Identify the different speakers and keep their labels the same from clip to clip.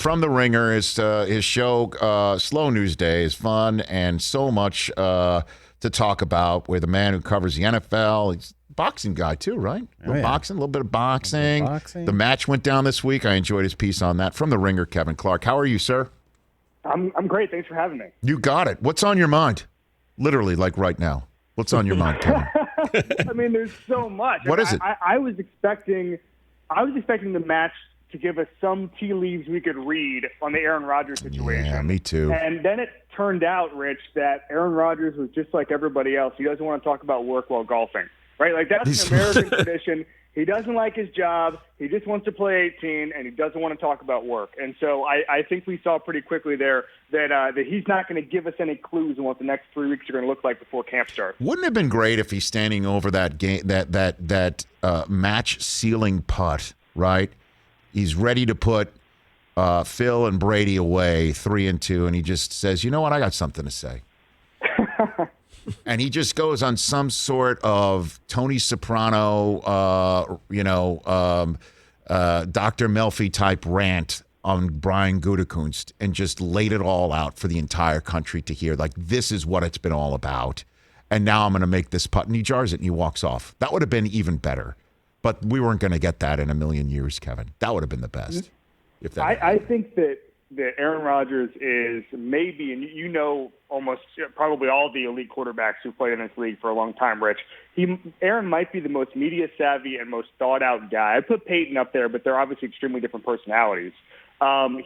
Speaker 1: from The Ringer. His show, Slow News Day, is fun and so much to talk about with a man who covers the NFL. He's a boxing guy too, right? A little bit of boxing. The match went down this week. I enjoyed his piece on that. From The Ringer, Kevin Clark. How are you, sir?
Speaker 2: I'm great. Thanks for having me.
Speaker 1: You got it. What's on your mind? Literally, like right now. What's on your mind, Kevin?
Speaker 2: I mean, there's so much.
Speaker 1: What is it?
Speaker 2: I was expecting the match to give us some tea leaves we could read on the Aaron Rodgers situation.
Speaker 1: Yeah, me too.
Speaker 2: And then it turned out, Rich, that Aaron Rodgers was just like everybody else. He doesn't want to talk about work while golfing, right? Like, that's an American tradition. He doesn't like his job. He just wants to play 18, and he doesn't want to talk about work. And so I think we saw pretty quickly there that he's not going to give us any clues on what the next 3 weeks are going to look like before camp starts.
Speaker 1: Wouldn't it have been great if he's standing over that game, that match sealing putt, right? He's ready to put Phil and Brady away 3-2, and he just says, "You know what? I got something to say." And he just goes on some sort of Tony Soprano, Dr. Melfi type rant on Brian Gutekunst and just laid it all out for the entire country to hear. Like, this is what it's been all about. And now I'm going to make this putt. And he jars it and he walks off. That would have been even better. But we weren't going to get that in a million years, Kevin. That would have been the best. If that
Speaker 2: I think that Aaron Rodgers is maybe, and you know almost probably all the elite quarterbacks who played in this league for a long time, Rich. Aaron might be the most media savvy and most thought out guy. I put Peyton up there, but they're obviously extremely different personalities.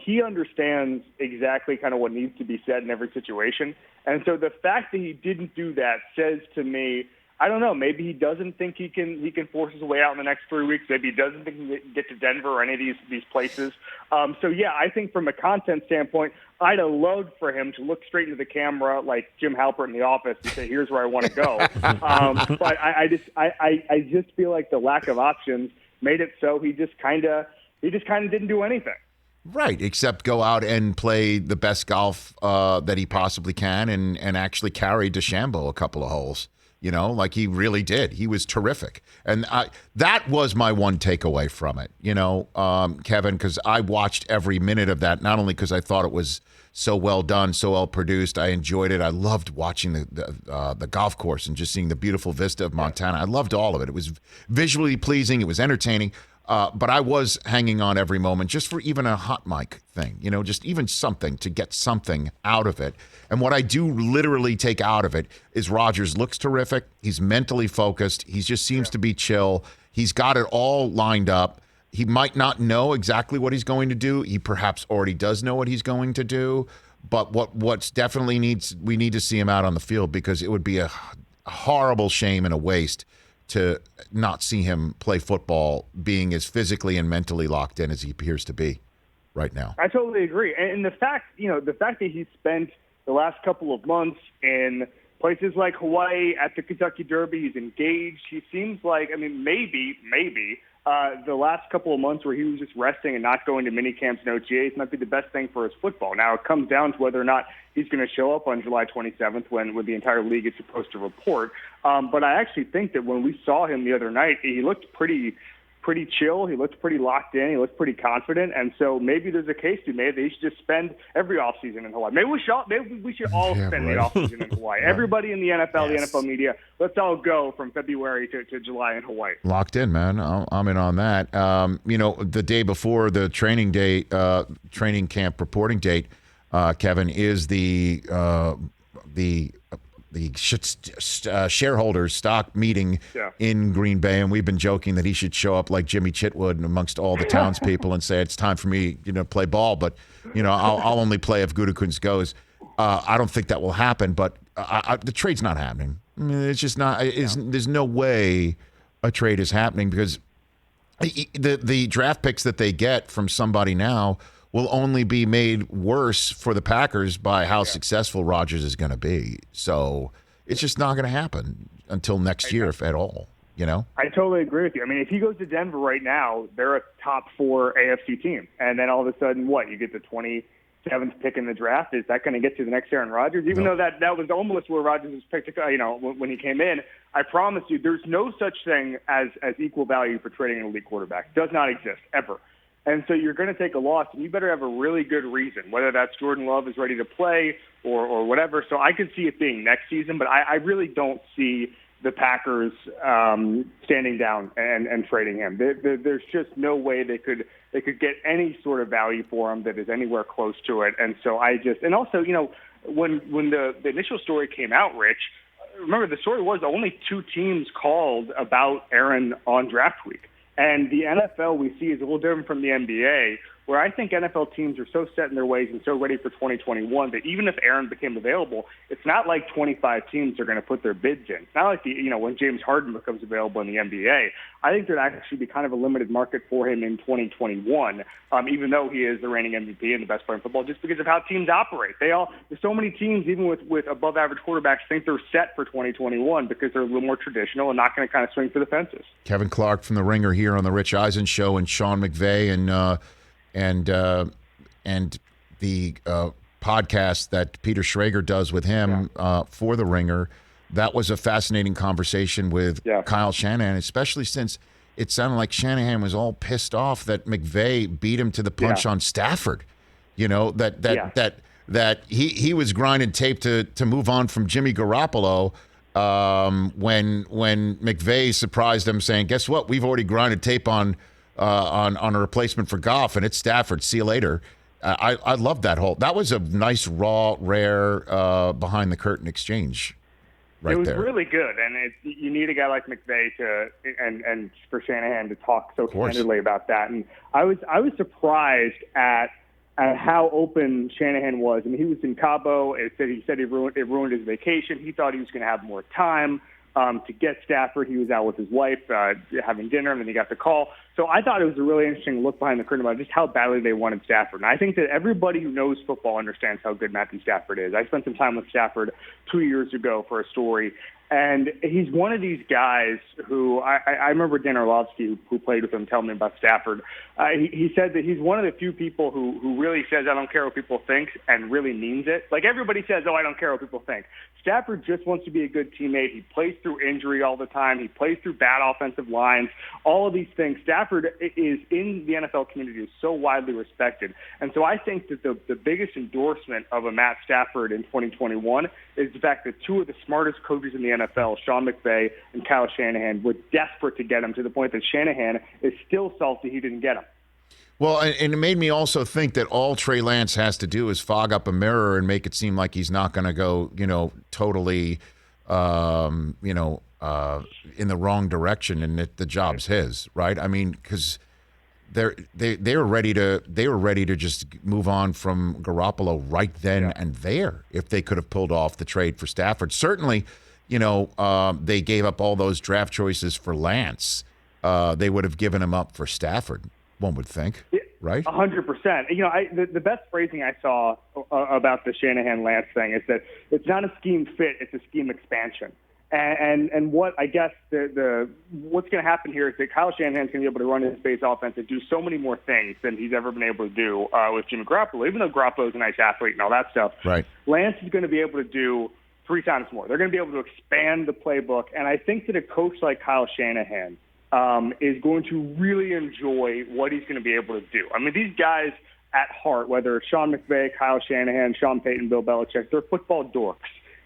Speaker 2: He understands exactly kind of what needs to be said in every situation. And so the fact that he didn't do that says to me, I don't know, maybe he doesn't think he can force his way out in the next 3 weeks. Maybe he doesn't think he can get to Denver or any of these places. So, yeah, I think from a content standpoint, I'd have loved for him to look straight into the camera like Jim Halpert in The Office and say, here's where I want to go. But I just feel like the lack of options made it so he just kind of didn't do anything.
Speaker 1: Right, except go out and play the best golf that he possibly can and actually carry DeChambeau a couple of holes. You know, like he really did. He was terrific. And that was my one takeaway from it, Kevin, because I watched every minute of that, not only because I thought it was so well done, so well produced. I enjoyed it. I loved watching the golf course and just seeing the beautiful vista of Montana. I loved all of it. It was visually pleasing. It was entertaining. But I was hanging on every moment just for even a hot mic thing, just even something to get something out of it. And what I do literally take out of it is Rodgers looks terrific. He's mentally focused. He just seems to be chill. He's got it all lined up. He might not know exactly what he's going to do. He perhaps already does know what he's going to do. But what's definitely we need to see him out on the field, because it would be a horrible shame and a waste to not see him play football, being as physically and mentally locked in as he appears to be right now.
Speaker 2: I totally agree. And the fact that he spent the last couple of months in places like Hawaii at the Kentucky Derby, he's engaged. He seems like, maybe the last couple of months where he was just resting and not going to mini camps and OTAs might be the best thing for his football. Now, it comes down to whether or not he's going to show up on July 27th when the entire league is supposed to report. But I actually think that when we saw him the other night, he looked pretty chill. He looked pretty locked in. He looked pretty confident. And so maybe there's a case to be made that he should just spend every offseason in Hawaii. Maybe we should all spend the offseason in Hawaii. Right. Everybody in the NFL, the NFL media, let's all go from February to July in Hawaii.
Speaker 1: Locked in, man. I'm in on that. The day before the training camp reporting date, Kevin, is the shareholders stock meeting in Green Bay, and we've been joking that he should show up like Jimmy Chitwood amongst all the townspeople and say it's time for me, to play ball. But I'll only play if Gutekunst goes. I don't think that will happen. But the trade's not happening. It's just not. There's no way a trade is happening, because the draft picks that they get from somebody now will only be made worse for the Packers by how successful Rodgers is going to be. So it's just not going to happen until next year, if at all, I
Speaker 2: totally agree with you. If he goes to Denver right now, they're a top 4 AFC team. And then all of a sudden, you get the 27th pick in the draft? Is that going to get you the next Aaron Rodgers? Even though that was almost where Rodgers was picked, when he came in. I promise you, there's no such thing as equal value for trading an elite quarterback. Does not exist, ever. And so you're going to take a loss, and you better have a really good reason, whether that's Jordan Love is ready to play or whatever. So I could see it being next season, but I really don't see the Packers standing down and trading him. There's just no way they could get any sort of value for him that is anywhere close to it. And so and also, when the initial story came out, Rich, remember the story was only 2 teams called about Aaron on draft week. And the NFL we see is a little different from the NBA, where I think NFL teams are so set in their ways and so ready for 2021 that even if Aaron became available, it's not like 25 teams are going to put their bids in. It's not like when James Harden becomes available in the NBA. I think there'd actually be kind of a limited market for him in 2021, even though he is the reigning MVP and the best player in football, just because of how teams operate. There's so many teams, even with above average quarterbacks, think they're set for 2021 because they're a little more traditional and not going to kind of swing for the fences.
Speaker 1: Kevin Clark from The Ringer here on the Rich Eisen Show, and Sean McVay and the podcast that Peter Schrager does with him for The Ringer. That was a fascinating conversation with Kyle Shanahan, especially since it sounded like Shanahan was all pissed off that McVay beat him to the punch on Stafford. That he was grinding tape to move on from Jimmy Garoppolo when McVay surprised him saying, "Guess what? We've already grinded tape on a replacement for Goff, and it's Stafford. See you later." I love that that was a nice, raw, rare, behind the curtain exchange. Right, it
Speaker 2: was
Speaker 1: there.
Speaker 2: Really good, and you need a guy like McVay and for Shanahan to talk so candidly about that. And I was surprised at how open Shanahan was. I mean, he was in Cabo. He said it ruined his vacation. He thought he was going to have more time to get Stafford. He was out with his wife having dinner, and then he got the call. So I thought it was a really interesting look behind the curtain about just how badly they wanted Stafford. And I think that everybody who knows football understands how good Matthew Stafford is. I spent some time with Stafford 2 years ago for a story, and he's one of these guys who I remember Dan Orlovsky, who played with him, telling me about Stafford. He said that he's one of the few people who really says, "I don't care what people think," and really means it. Like everybody says, "Oh, I don't care what people think." Stafford just wants to be a good teammate. He plays through injury all the time. He plays through bad offensive lines, all of these things. Stafford is in the NFL community is so widely respected. And so I think that the biggest endorsement of a Matt Stafford in 2021 is the fact that 2 of the smartest coaches in the NFL, Sean McVay and Kyle Shanahan, were desperate to get him, to the point that Shanahan is still salty he didn't get him.
Speaker 1: Well, and it made me also think that all Trey Lance has to do is fog up a mirror and make it seem like he's not going to go, totally, in the wrong direction, and that the job's his, right? I mean, because they were ready to just move on from Garoppolo right then and there if they could have pulled off the trade for Stafford. Certainly, they gave up all those draft choices for Lance. They would have given him up for Stafford. One would think, right?
Speaker 2: 100%. The best phrasing I saw about the Shanahan-Lance thing is that it's not a scheme fit, it's a scheme expansion. And what I guess what's going to happen here is that Kyle Shanahan's going to be able to run his base offense and do so many more things than he's ever been able to do with Jimmy Garoppolo, even though Garoppolo's a nice athlete and all that stuff.
Speaker 1: Right.
Speaker 2: Lance is going to be able to do 3 times more. They're going to be able to expand the playbook, and I think that a coach like Kyle Shanahan is going to really enjoy what he's going to be able to do. I mean, these guys at heart, whether it's Sean McVay, Kyle Shanahan, Sean Payton, Bill Belichick, they're football dorks,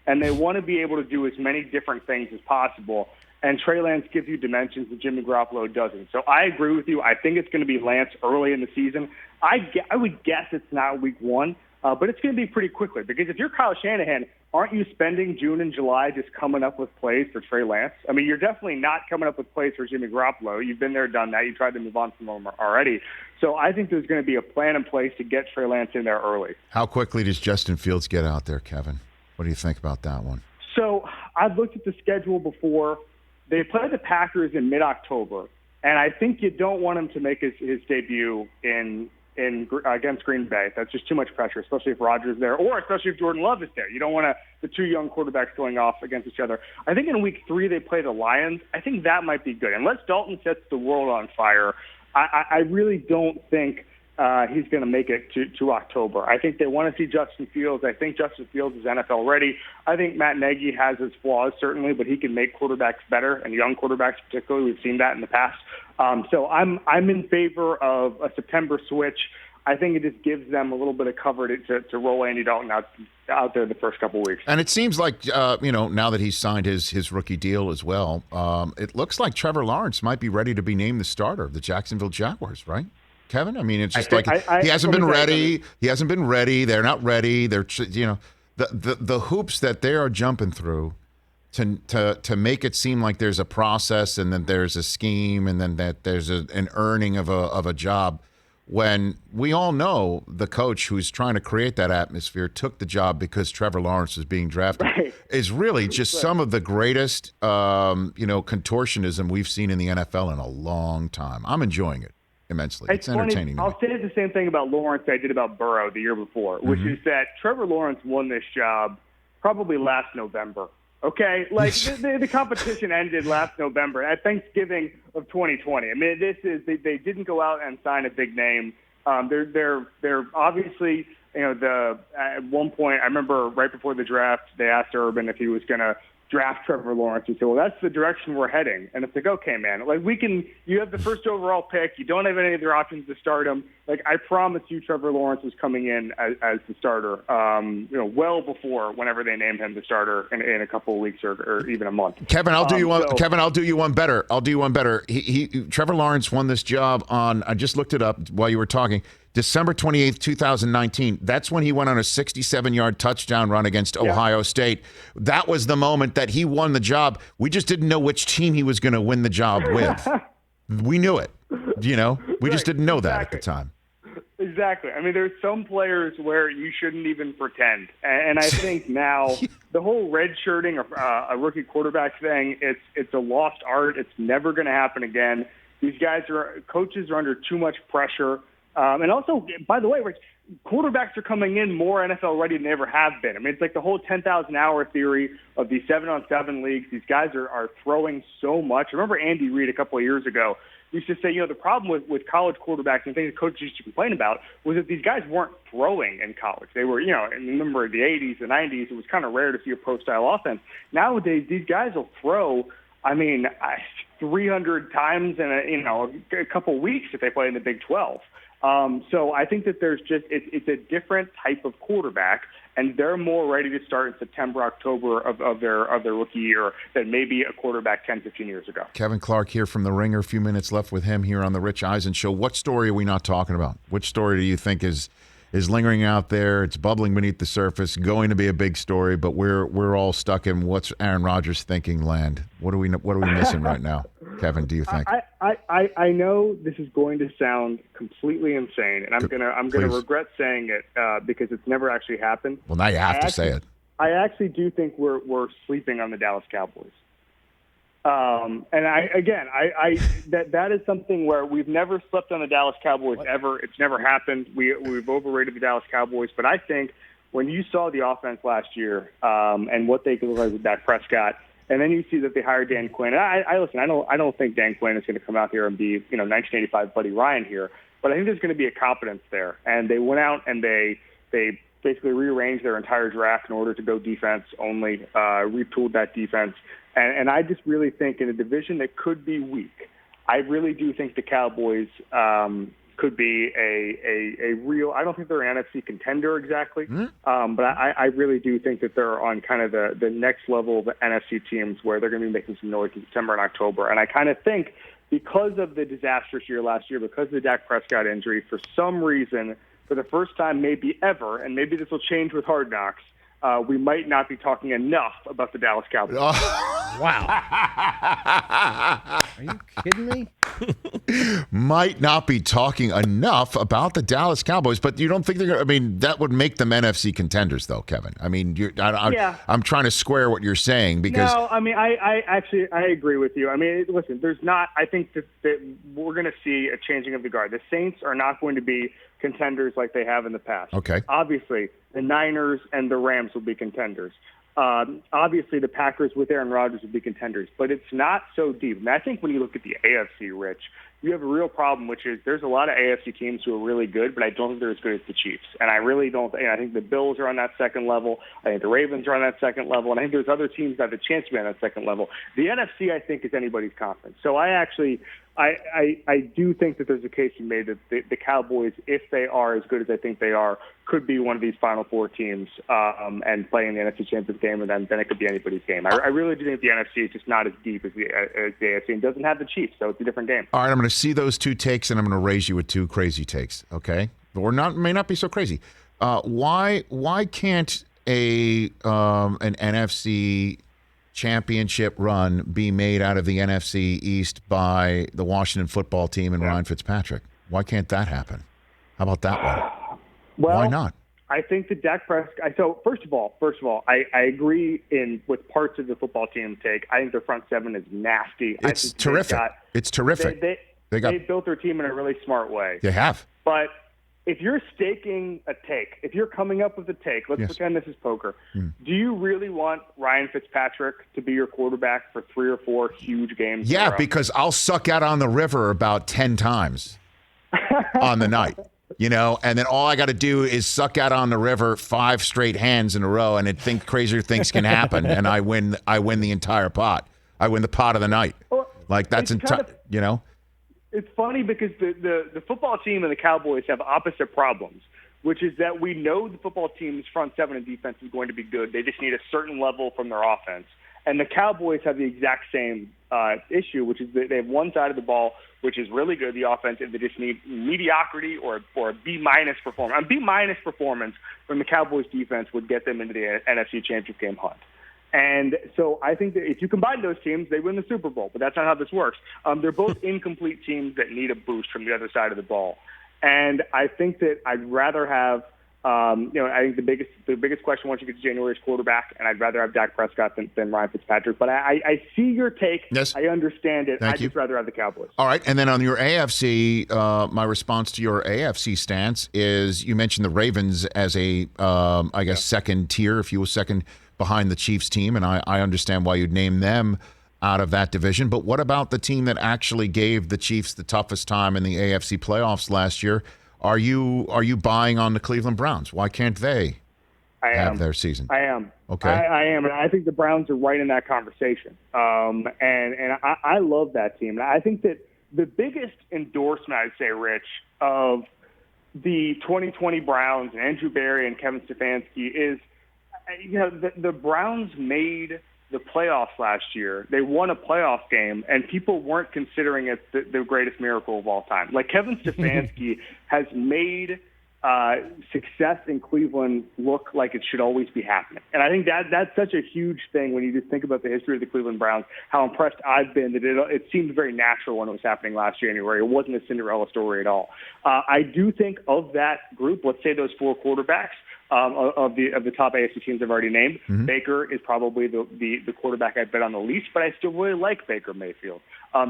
Speaker 2: and they want to be able to do as many different things as possible. And Trey Lance gives you dimensions that Jimmy Garoppolo doesn't. So I agree with you. I think it's going to be Lance early in the season. I would guess it's not week 1, but it's going to be pretty quickly, because if you're Kyle Shanahan, aren't you spending June and July just coming up with plays for Trey Lance? I mean, you're definitely not coming up with plays for Jimmy Garoppolo. You've been there, done that. You tried to move on from him already. So I think there's going to be a plan in place to get Trey Lance in there early.
Speaker 1: How quickly does Justin Fields get out there, Kevin? What do you think about that one?
Speaker 2: So I've looked at the schedule before. They play the Packers in mid-October, and I think you don't want him to make his debut against Green Bay. That's just too much pressure, especially if Rodgers is there, or especially if Jordan Love is there. You don't want the 2 young quarterbacks going off against each other. I think in week 3 they play the Lions. I think that might be good. Unless Dalton sets the world on fire, I really don't think he's going to make it to October. I think they want to see Justin Fields. I think Justin Fields is NFL ready. I think Matt Nagy has his flaws, certainly, but he can make quarterbacks better, and young quarterbacks particularly. We've seen that in the past. So I'm in favor of a September switch. I think it just gives them a little bit of cover to roll Andy Dalton out there the first couple of weeks.
Speaker 1: And it seems like, now that he's signed his rookie deal as well, it looks like Trevor Lawrence might be ready to be named the starter of the Jacksonville Jaguars, right, Kevin? I mean, it's just he hasn't been ready. He hasn't been ready. They're not ready. They're, the hoops that they are jumping through to make it seem like there's a process and then there's a scheme and then that there's an earning of a job. When we all know the coach who's trying to create that atmosphere took the job because Trevor Lawrence was being drafted,
Speaker 2: right,
Speaker 1: is really just some of the greatest, contortionism we've seen in the NFL in a long time. I'm enjoying it immensely. It's entertaining.
Speaker 2: Funny. I'll say the same thing about Lawrence I did about Burrow the year before, which is that Trevor Lawrence won this job probably last November. Okay, like the competition ended last November at Thanksgiving of 2020. I mean, they didn't go out and sign a big name. They're obviously, at one point I remember right before the draft they asked Urban if he was going to draft Trevor Lawrence. He said, well, that's the direction we're heading. And it's like, okay, man, like you have the first overall pick. You don't have any other options to start him. Like, I promise you Trevor Lawrence was coming in as the starter, well before whenever they named him the starter in a couple of weeks or even a month.
Speaker 1: Kevin, I'll do you one. Kevin, I'll do you one better. Trevor Lawrence won this job on, I just looked it up while you were talking, December 28th, 2019. That's when he went on a 67-yard touchdown run against Ohio State. That was the moment that he won the job. We just didn't know which team he was going to win the job with. We knew it. We just didn't know that at the time.
Speaker 2: Exactly. I mean, there's some players where you shouldn't even pretend. And I think now the whole redshirting a rookie quarterback thing, it's a lost art. It's never going to happen again. These coaches are under too much pressure. And also, by the way, Rich, quarterbacks are coming in more NFL ready than they ever have been. I mean, it's like the whole 10,000-hour theory of these 7-on-7 leagues. These guys are throwing so much. I remember Andy Reid a couple of years ago used to say, the problem with college quarterbacks and things that coaches used to complain about was that these guys weren't throwing in college. They were, remember the 80s, the 90s, it was kind of rare to see a pro-style offense. Nowadays, these guys will throw, 300 times in a couple weeks if they play in the Big 12. So I think that it's a different type of quarterback, and they're more ready to start in September, October of their rookie year than maybe a quarterback 10, 15 years ago.
Speaker 1: Kevin Clark here from The Ringer. A few minutes left with him here on the Rich Eisen Show. What story are we not talking about? Which story do you think is lingering out there? It's bubbling beneath the surface, going to be a big story, but we're all stuck in what's Aaron Rodgers thinking land. What are we missing right now, Kevin? Do you think?
Speaker 2: I know this is going to sound completely insane, and I'm gonna regret saying it because it's never actually happened.
Speaker 1: Well, now you have to say it.
Speaker 2: I actually do think we're sleeping on the Dallas Cowboys. And that is something where we've never slept on the Dallas Cowboys ever. It's never happened. We've overrated the Dallas Cowboys, but I think when you saw the offense last year and what they could look like with Dak Prescott, and then you see that they hired Dan Quinn. And I don't think Dan Quinn is going to come out here and be 1985 Buddy Ryan here, but I think there's going to be a competence there. And they went out and they basically rearranged their entire draft in order to go defense only, retooled that defense. And I just really think in a division that could be weak, I really do think the Cowboys could be a real – I don't think they're an NFC contender exactly, but I really do think that they're on kind of the next level of the NFC teams where they're going to be making some noise in September and October. And I kind of think because of the disastrous year last year, because of the Dak Prescott injury, for some reason, for the first time maybe ever, and maybe this will change with Hard Knocks, we might not be talking enough about the Dallas Cowboys.
Speaker 3: Oh, wow. Are you kidding me?
Speaker 1: Might not be talking enough about the Dallas Cowboys, but you don't think they're going to, that would make them NFC contenders, though, Kevin. I'm trying to square what you're saying because.
Speaker 2: No, I agree with you. Listen, I think that we're going to see a changing of the guard. The Saints are not going to be contenders like they have in the past.
Speaker 1: Okay.
Speaker 2: Obviously, the Niners and the Rams will be contenders. Obviously, the Packers with Aaron Rodgers will be contenders, but it's not so deep. I think when you look at the AFC, Rich, you have a real problem, which is there's a lot of AFC teams who are really good, but I don't think they're as good as the Chiefs. And I really don't. And I think the Bills are on that second level. I think the Ravens are on that second level. And I think there's other teams that have a chance to be on that second level. The NFC, I think, is anybody's conference. So I do think that there's a case to be made that the Cowboys, if they are as good as I think they are, could be one of these Final Four teams and play in the NFC Championship game, and then it could be anybody's game. I really do think the NFC is just not as deep as the AFC and doesn't have the Chiefs, so it's a different game.
Speaker 1: All right, I'm going to see those two takes, and I'm going to raise you with two crazy takes, okay? Or may not be so crazy. Why can't an NFC championship run be made out of the NFC East by the Washington football team and Ryan Fitzpatrick? Why can't that happen? How about that one?
Speaker 2: Well,
Speaker 1: why not?
Speaker 2: I think that Dak Prescott. So first of all, I agree with parts of the football team take. I think their front seven is nasty.
Speaker 1: It's terrific. It's terrific.
Speaker 2: They built their team in a really smart way.
Speaker 1: They have.
Speaker 2: But if you're staking a take, if you're coming up with a take, let's pretend this is poker. Do you really want Ryan Fitzpatrick to be your quarterback for 3 or 4 huge games?
Speaker 1: Yeah, because I'll suck out on the river about 10 times on the night, and then all I got to do is suck out on the river 5 straight hands in a row, and crazier things can happen, and I win the entire pot. I win the pot of the night. Like that's
Speaker 2: It's funny because the football team and the Cowboys have opposite problems, which is that we know the football team's front seven and defense is going to be good. They just need a certain level from their offense. And the Cowboys have the exact same issue, which is that they have one side of the ball, which is really good, the offense, and they just need mediocrity or a B-minus performance. A B-minus performance from the Cowboys defense would get them into the NFC Championship game hunt. And so I think that if you combine those teams, they win the Super Bowl. But that's not how this works. They're both incomplete teams that need a boost from the other side of the ball. And I think that I'd rather have, I think the biggest question once you get to January is quarterback, and I'd rather have Dak Prescott than Ryan Fitzpatrick. But I see your take.
Speaker 1: Yes.
Speaker 2: I understand it.
Speaker 1: Thank you.
Speaker 2: I'd just rather have the Cowboys.
Speaker 1: All right. And then on your AFC, my response to your AFC stance is you mentioned the Ravens as a, second tier, if you will, second behind the Chiefs team, and I understand why you'd name them out of that division. But what about the team that actually gave the Chiefs the toughest time in the AFC playoffs last year? Are you buying on the Cleveland Browns? Why can't they have their season?
Speaker 2: I am.
Speaker 1: Okay.
Speaker 2: I am, and I think the Browns are right in that conversation. And I love that team. And I think that the biggest endorsement, I'd say, Rich, of the 2020 Browns and Andrew Berry and Kevin Stefanski is, the Browns made the playoffs last year. They won a playoff game, and people weren't considering it the greatest miracle of all time. Like Kevin Stefanski has made success in Cleveland look like it should always be happening. And I think that's such a huge thing when you just think about the history of the Cleveland Browns, how impressed I've been that it seemed very natural when it was happening last January. It wasn't a Cinderella story at all. I do think of that group, let's say those 4 quarterbacks, of the top AFC teams I've already named, Baker is probably the quarterback I bet on the least, but I still really like Baker Mayfield.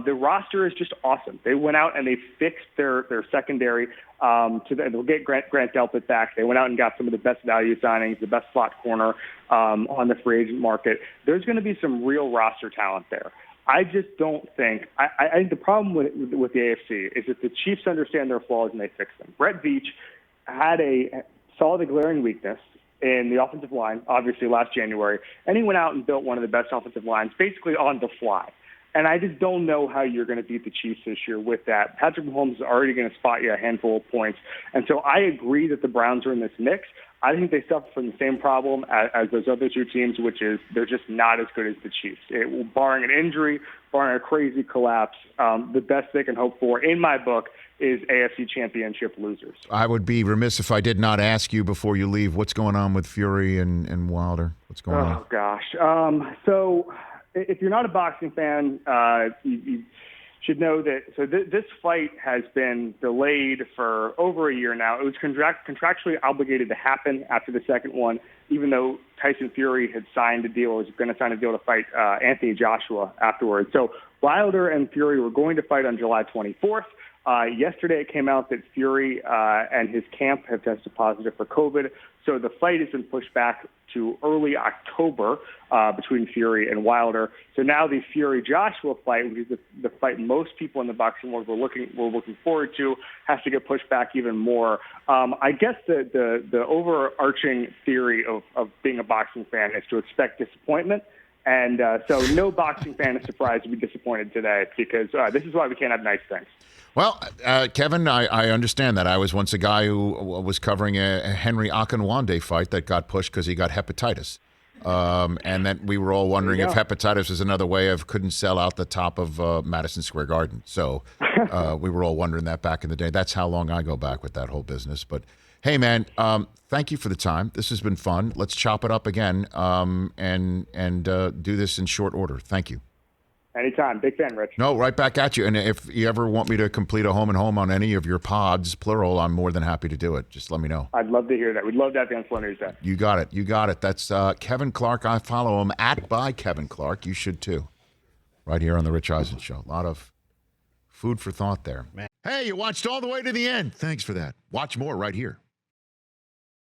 Speaker 2: The roster is just awesome. They went out and they fixed their secondary. They'll get Grant Delpit back. They went out and got some of the best value signings, the best slot corner on the free agent market. There's going to be some real roster talent there. I just don't think – I think the problem with the AFC is that the Chiefs understand their flaws and they fix them. Brett Veach saw the glaring weakness in the offensive line, obviously last January, and he went out and built one of the best offensive lines basically on the fly. And I just don't know how you're going to beat the Chiefs this year with that. Patrick Mahomes is already going to spot you a handful of points. And so I agree that the Browns are in this mix. I think they suffer from the same problem as those other 2 teams, which is they're just not as good as the Chiefs. Barring an injury, barring a crazy collapse, the best they can hope for, in my book, is AFC Championship losers.
Speaker 1: I would be remiss if I did not ask you before you leave, what's going on with Fury and Wilder? What's going on?
Speaker 2: Oh, gosh. So if you're not a boxing fan, you should know that this fight has been delayed for over a year now. It was contractually obligated to happen after the second one, even though Tyson Fury had signed a deal, or was going to sign a deal to fight Anthony Joshua afterwards. So Wilder and Fury were going to fight on July 24th. Yesterday it came out that Fury and his camp have tested positive for COVID, so the fight has been pushed back to early October between Fury and Wilder. So now the Fury-Joshua fight, which is the fight most people in the boxing world were looking forward to, has to get pushed back even more. I guess the overarching theory of being a boxing fan is to expect disappointment. And so no boxing fan is surprised to be disappointed today, because this is why we can't have nice things.
Speaker 1: Well, Kevin, I understand that. I was once a guy who was covering a Henry Akinwande fight that got pushed because he got hepatitis. And then we were all wondering if hepatitis was another way of couldn't sell out the top of Madison Square Garden. So we were all wondering that back in the day. That's how long I go back with that whole business. But, hey, man, thank you for the time. This has been fun. Let's chop it up again and do this in short order. Thank you.
Speaker 2: Anytime. Big fan, Rich.
Speaker 1: No, right back at you. And if you ever want me to complete a home and home on any of your pods, plural, I'm more than happy to do it. Just let me know.
Speaker 2: I'd love to hear that. We'd love to have you on Slow News Day.
Speaker 1: You got it. You got it. That's Kevin Clark. I follow him @by Kevin Clark. You should too. Right here on the Rich Eisen Show. A lot of food for thought there. Man. Hey, you watched all the way to the end. Thanks for that. Watch more right here.